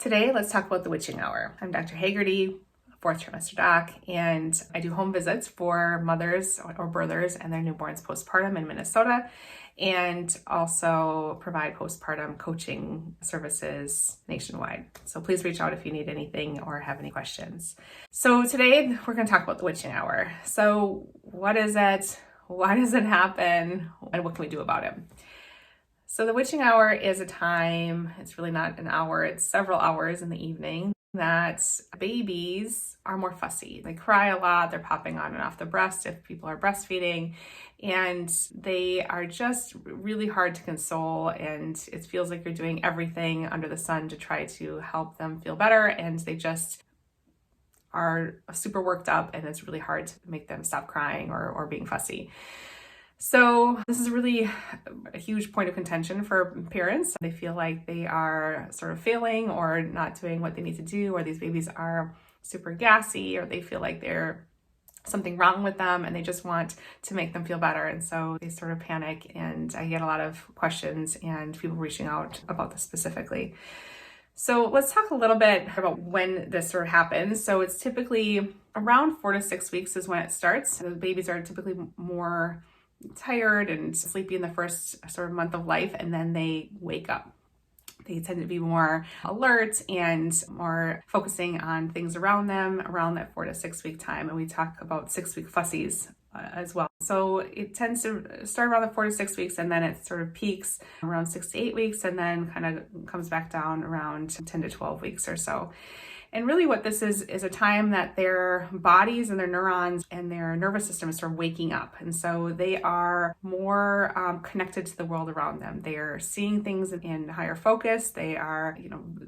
Today, let's talk about the witching hour. I'm Dr. Hagerty, fourth trimester doc, and I do home visits for mothers or birthers and their newborns postpartum in Minnesota, and also provide postpartum coaching services nationwide. So please reach out if you need anything or have any questions. So today, we're going to talk about the witching hour. So what is it? Why does it happen? And what can we do about it? So the witching hour is a time, it's really not an hour, it's several hours in the evening that babies are more fussy. They cry a lot, they're popping on and off the breast if people are breastfeeding, and they are just really hard to console, and it feels like you're doing everything under the sun to try to help them feel better, and they just are super worked up, and it's really hard to make them stop crying or being fussy. So this is really a huge point of contention for parents. They feel like they are sort of failing or not doing what they need to do, or these babies are super gassy, or they feel like there's something wrong with them and they just want to make them feel better. And so they sort of panic, and I get a lot of questions and people reaching out about this specifically. So let's talk a little bit about when this sort of happens. So it's typically around 4 to 6 weeks is when it starts. The babies are typically more tired and sleepy in the first sort of month of life, and then they wake up. They tend to be more alert and more focusing on things around them around that 4 to 6 week time. And we talk about 6-week fussies as well. So it tends to start around the 4 to 6 weeks, and then it sort of peaks around 6 to 8 weeks, and then kind of comes back down around 10 to 12 weeks or so. And really what this is a time that their bodies and their neurons and their nervous system is sort of waking up. And so they are more connected to the world around them. They are seeing things in higher focus. They are,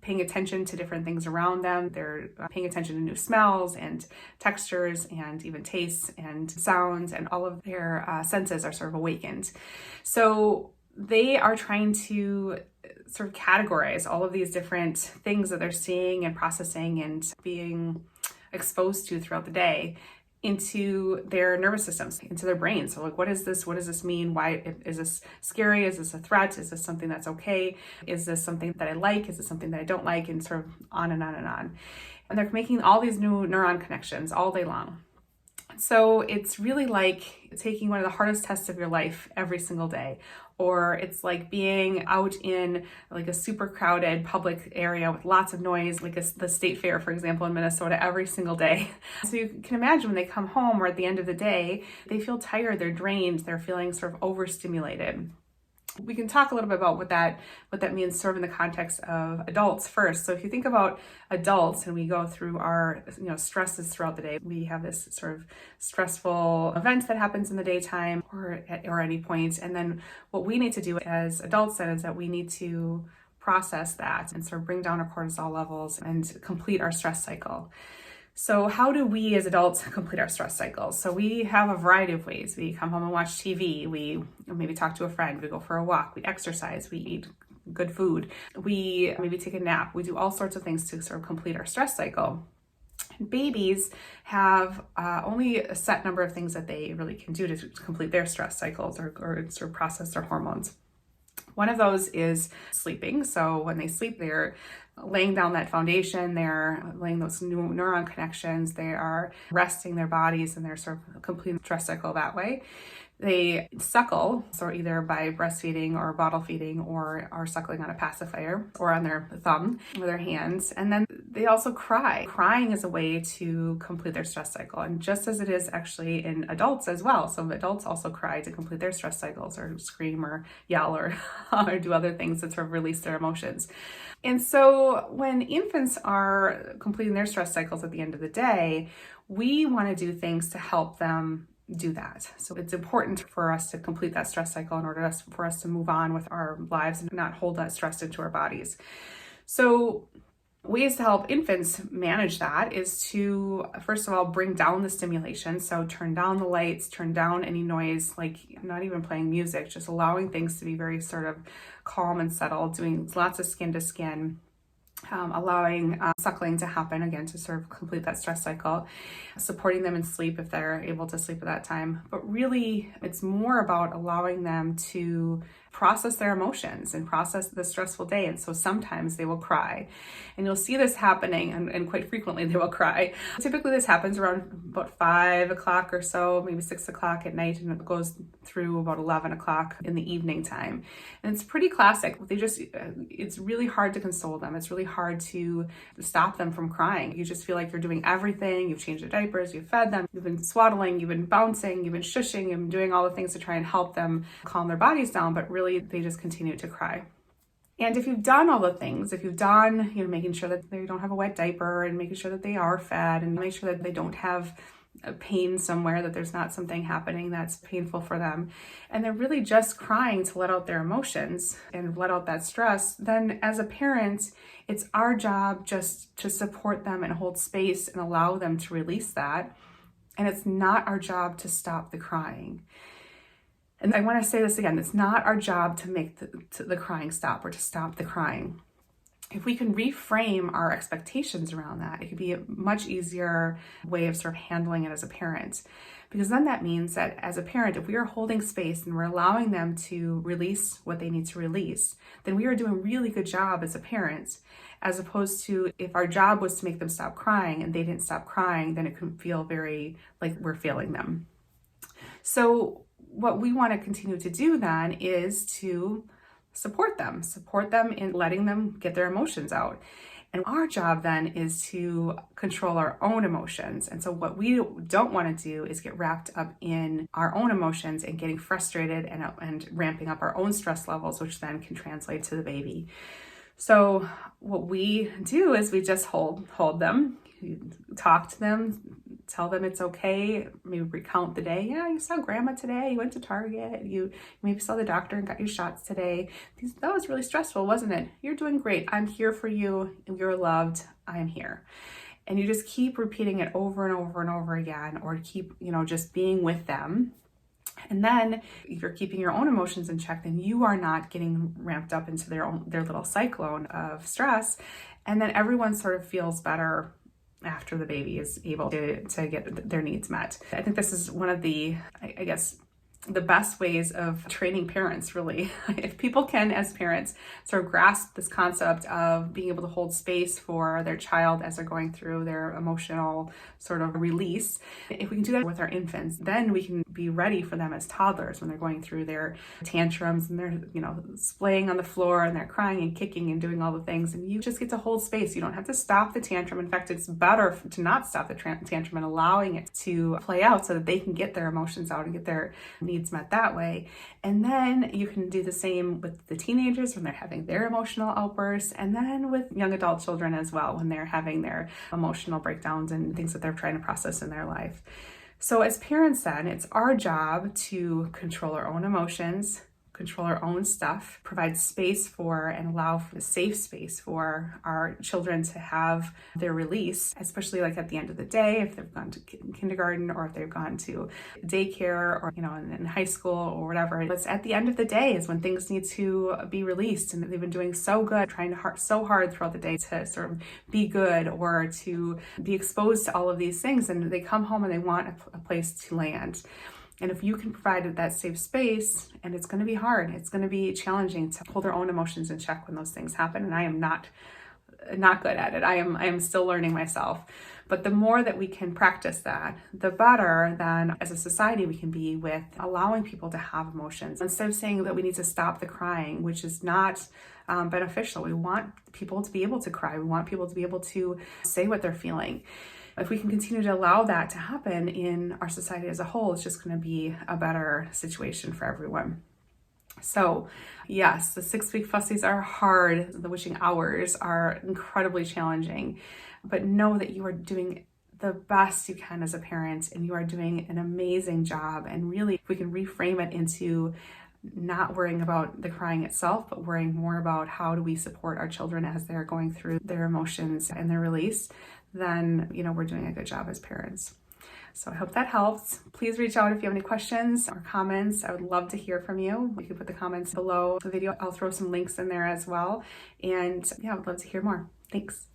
paying attention to different things around them. They're paying attention to new smells and textures and even tastes and sounds, and all of their senses are sort of awakened. So they are trying to sort of categorize all of these different things that they're seeing and processing and being exposed to throughout the day into their nervous systems, into their brains. So like, what is this? What does this mean? Why is this scary? Is this a threat? Is this something that's okay? Is this something that I like? Is it something that I don't like? And sort of on and on and on. And they're making all these new neuron connections all day long. So it's really like taking one of the hardest tests of your life every single day. Or it's like being out in like a super crowded public area with lots of noise, like the state fair, for example, in Minnesota every single day. So you can imagine when they come home or at the end of the day, they feel tired, they're drained, they're feeling sort of overstimulated. We can talk a little bit about what that means sort of in the context of adults first. So if you think about adults and we go through our stresses throughout the day, we have this sort of stressful event that happens in the daytime or at any point. And then what we need to do as adults then is that we need to process that and sort of bring down our cortisol levels and complete our stress cycle. So how do we as adults complete our stress cycles? So we have a variety of ways. We come home and watch TV. We maybe talk to a friend. We go for a walk. We exercise. We eat good food. We maybe take a nap. We do all sorts of things to sort of complete our stress cycle. Babies have only a set number of things that they really can do to complete their stress cycles or sort of process their hormones. One of those is sleeping. So when they sleep, they're laying down that foundation, they're laying those new neuron connections, they are resting their bodies, and they're sort of completing the stress cycle that way. They suckle, so either by breastfeeding or bottle feeding or suckling on a pacifier or on their thumb with their hands. And then they also cry. Crying is a way to complete their stress cycle, and just as it is actually in adults as well. So adults also cry to complete their stress cycles, or scream or yell or do other things that sort of release their emotions. And so when infants are completing their stress cycles at the end of the day, we want to do things to help them do that. So it's important for us to complete that stress cycle in order for us to move on with our lives and not hold that stress into our bodies. So ways to help infants manage that is to, first of all, bring down the stimulation. So turn down the lights, turn down any noise, like not even playing music, just allowing things to be very sort of calm and settled, doing lots of skin to skin, allowing suckling to happen again to sort of complete that stress cycle, supporting them in sleep if they're able to sleep at that time. But really, it's more about allowing them to process their emotions and process the stressful day. And so sometimes they will cry. And you'll see this happening, and quite frequently they will cry. Typically this happens around about 5 o'clock or so, maybe 6 o'clock at night, and it goes through about 11 o'clock in the evening time. And it's pretty classic. It's really hard to console them. It's really hard to stop them from crying. You just feel like you're doing everything. You've changed their diapers, you've fed them, you've been swaddling, you've been bouncing, you've been shushing, you've been doing all the things to try and help them calm their bodies down, but really they just continue to cry. And if you've done all the things, if you've done, making sure that they don't have a wet diaper and making sure that they are fed and make sure that they don't have a pain somewhere, that there's not something happening that's painful for them, and they're really just crying to let out their emotions and let out that stress, then as a parent, it's our job just to support them and hold space and allow them to release that. And it's not our job to stop the crying. And I want to say this again, it's not our job to make the crying stop or to stop the crying. If we can reframe our expectations around that, it could be a much easier way of sort of handling it as a parent. Because then that means that as a parent, if we are holding space and we're allowing them to release what they need to release, then we are doing a really good job as a parent, as opposed to if our job was to make them stop crying and they didn't stop crying, then it can feel very like we're failing them. So what we want to continue to do then is to support them in letting them get their emotions out. And our job then is to control our own emotions. And so what we don't want to do is get wrapped up in our own emotions and getting frustrated and ramping up our own stress levels, which then can translate to the baby. So what we do is we just hold them, talk to them, tell them it's okay, maybe recount the day. Yeah, you saw grandma today, you went to Target, you maybe saw the doctor and got your shots today. That was really stressful, wasn't it? You're doing great. I'm here for you. You're loved. I'm here. And you just keep repeating it over and over and over again, or keep, just being with them. And then if you're keeping your own emotions in check, then you are not getting ramped up into their little cyclone of stress. And then everyone sort of feels better after the baby is able to get their needs met. I think this is one of the, I guess, the best ways of training parents, really. If people can, as parents, sort of grasp this concept of being able to hold space for their child as they're going through their emotional sort of release, if we can do that with our infants, then we can be ready for them as toddlers when they're going through their tantrums and they're, splaying on the floor and they're crying and kicking and doing all the things. And you just get to hold space. You don't have to stop the tantrum. In fact, it's better to not stop the tantrum and allowing it to play out so that they can get their emotions out and get their needs met that way. And then you can do the same with the teenagers when they're having their emotional outbursts, and then with young adult children as well when they're having their emotional breakdowns and things that they're trying to process in their life. So as parents then, it's our job to control our own emotions, control our own stuff, provide space for and allow for a safe space for our children to have their release, especially like at the end of the day, if they've gone to kindergarten or if they've gone to daycare or, in high school or whatever. It's at the end of the day is when things need to be released, and they've been doing so good, trying so hard throughout the day to sort of be good or to be exposed to all of these things. And they come home and they want a place to land. And if you can provide that safe space, and it's going to be hard, it's going to be challenging to hold their own emotions in check when those things happen. And I am not good at it. I am still learning myself. But the more that we can practice that, the better then as a society we can be with allowing people to have emotions. Instead of saying that we need to stop the crying, which is not beneficial. We want people to be able to cry. We want people to be able to say what they're feeling. If we can continue to allow that to happen in our society as a whole, it's just going to be a better situation for everyone. So yes, the 6-week fussies are hard. The witching hours are incredibly challenging, but know that you are doing the best you can as a parent, and you are doing an amazing job. And really, if we can reframe it into not worrying about the crying itself, but worrying more about how do we support our children as they're going through their emotions and their release, then, we're doing a good job as parents. So I hope that helps. Please reach out if you have any questions or comments. I would love to hear from you. You can put the comments below the video. I'll throw some links in there as well. And yeah, I would love to hear more. Thanks.